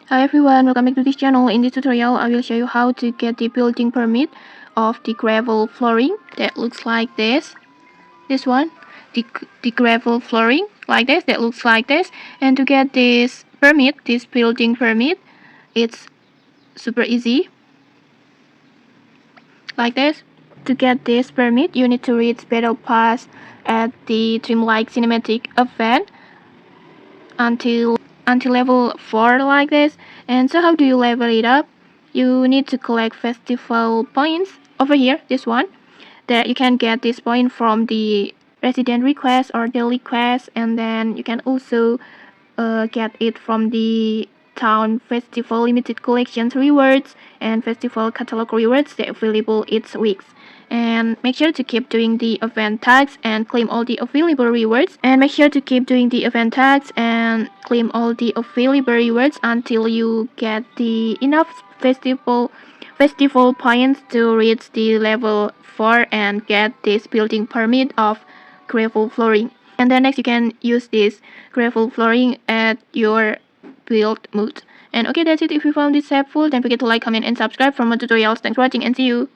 Hi everyone, welcome back to this channel. In this tutorial, I will show you how to get the building permit of the gravel flooring that looks like this. This one, the gravel flooring like this, that looks like this. And to get this permit, this building permit, it's super easy like this. To get this permit, you need to reach battle pass at the Dreamlike cinematic event until level 4 like this. And so how do you level it up? You need to collect festival points over here, this one, that you can get this point from the resident request or daily quest, and then you can also get it from the town festival limited collections rewards and festival catalog rewards that are available each week. And make sure to keep doing the event tags and claim all the available rewards. And make sure to keep doing the event tags and claim all the available rewards until you get the enough festival points to reach the level 4 and get this building permit of gravel flooring. And then next you can use this gravel flooring at your build mode. And okay, that's it. If you found this helpful, don't forget to like, comment, and subscribe for more tutorials. Thanks for watching and see you.